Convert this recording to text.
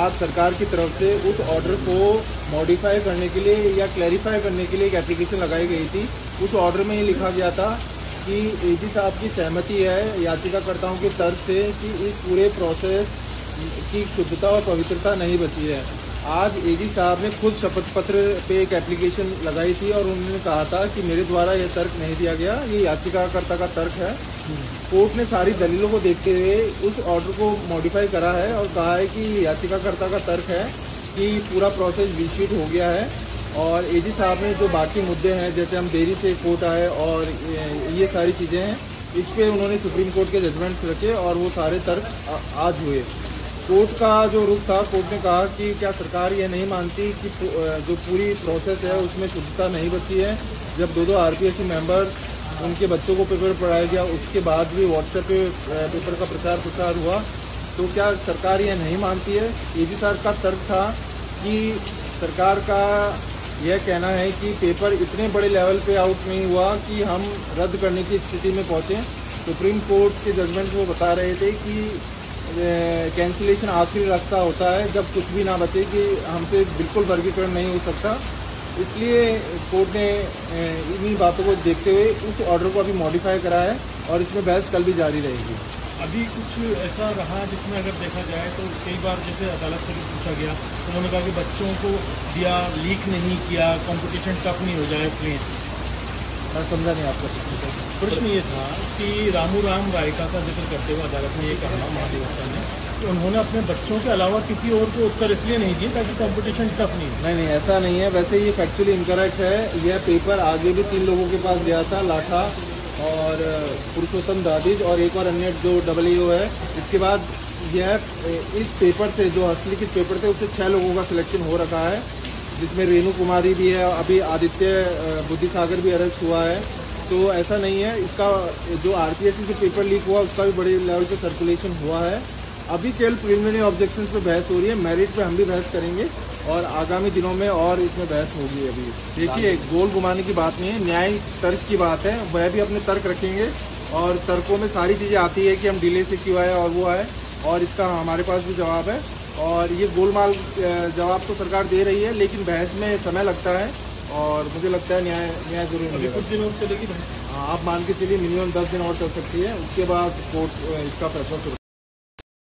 आज सरकार की तरफ से उस ऑर्डर को मॉडिफाई करने के लिए या क्लैरिफाई करने के लिए एक एप्लीकेशन लगाई गई थी। उस ऑर्डर में ये लिखा गया था कि एजी साहब की सहमति है याचिकाकर्ताओं के तर्क से कि इस पूरे प्रोसेस की शुद्धता और पवित्रता नहीं बची है। आज एजी साहब ने खुद शपथ पत्र पे एक एप्लीकेशन लगाई थी और उन्होंने कहा था कि मेरे द्वारा यह तर्क नहीं दिया गया, ये याचिकाकर्ता का तर्क है। कोर्ट ने सारी दलीलों को देखते हुए उस ऑर्डर को मॉडिफाई करा है और कहा है कि याचिकाकर्ता का तर्क है कि पूरा प्रोसेस विशीट हो गया है और एजी साहब ने जो बाकी मुद्दे हैं, जैसे हम देरी से कोर्ट आए और ये सारी चीज़ें हैं, इस पर उन्होंने सुप्रीम कोर्ट के जजमेंट्स रखे और वो सारे तर्क आज हुए। कोर्ट का जो रुख था, कोर्ट ने कहा कि क्या सरकार ये नहीं मानती कि जो पूरी प्रोसेस है उसमें शुद्धता नहीं बची है। जब दो आरपीएससी मेंबर उनके बच्चों को पेपर पढ़ाया गया, उसके बाद भी व्हाट्सएप पे पेपर का प्रचार प्रसार हुआ, तो क्या सरकार ये नहीं मानती है। एजी सर का तर्क था कि सरकार का यह कहना है कि पेपर इतने बड़े लेवल पे आउट नहीं हुआ कि हम रद्द करने की स्थिति में पहुँचे। सुप्रीम कोर्ट के जजमेंट वो बता रहे थे कि कैंसिलेशन आखिरी रास्ता होता है जब कुछ भी ना बचे, कि हमसे बिल्कुल वर्गीकरण नहीं हो सकता। इसलिए कोर्ट ने इन्हीं बातों को देखते हुए उस ऑर्डर को अभी मॉडिफाई करा है और इसमें बहस कल भी जारी रहेगी। अभी कुछ ऐसा रहा जिसमें अगर देखा जाए तो कई बार जैसे अदालत से भी पूछा गया, उन्होंने कहा कि बच्चों को दिया, लीक नहीं किया, कंपटीशन टफ नहीं हो जाए प्लीज। मैं समझा नहीं आपका प्रश्न ये था कि रामू राम रायका का जिक्र करते हुए अदालत ने ये कहा, महाधिवक्ता ने, कि उन्होंने अपने बच्चों के अलावा किसी और को उत्तर इसलिए नहीं दिए ताकि कंपटीशन टफ नहीं हो। नहीं, ऐसा नहीं है। वैसे ये फैक्चुअली इनकरेक्ट है। यह पेपर आगे भी 3 लोगों के पास गया था, लाठा और पुरुषोत्तम दादिज और एक और अन्य जो AAO है। इसके बाद यह इस पेपर से, जो हस्तलिखित पेपर थे, उससे 6 लोगों का सिलेक्शन हो रखा है, जिसमें रेणु कुमारी भी है, अभी आदित्य बुद्धिसागर भी अरेस्ट हुआ है। तो ऐसा नहीं है। इसका जो आरपीएससी से पेपर लीक हुआ उसका भी बड़े लेवल पे सर्कुलेशन हुआ है। अभी केवल प्रिलिमिनरी ऑब्जेक्शंस पे बहस हो रही है, मेरिट पे हम भी बहस करेंगे और आगामी दिनों में और इसमें बहस होगी। अभी देखिए, गोल घुमाने की बात नहीं है, न्याय तर्क की बात है। वह भी अपने तर्क रखेंगे और तर्कों में सारी चीज़ें आती है कि हम डिले से क्यों आए और वो आए, और इसका हमारे पास भी जवाब है। और ये गोलमाल जवाब तो सरकार दे रही है, लेकिन बहस में समय लगता है और मुझे लगता है न्याय जरूर मिलेगा। कुछ दिनों चलेगी। हाँ, आप मान के चलिए मिनिमम 10 दिन और चल सकती है, उसके बाद कोर्ट इसका फैसला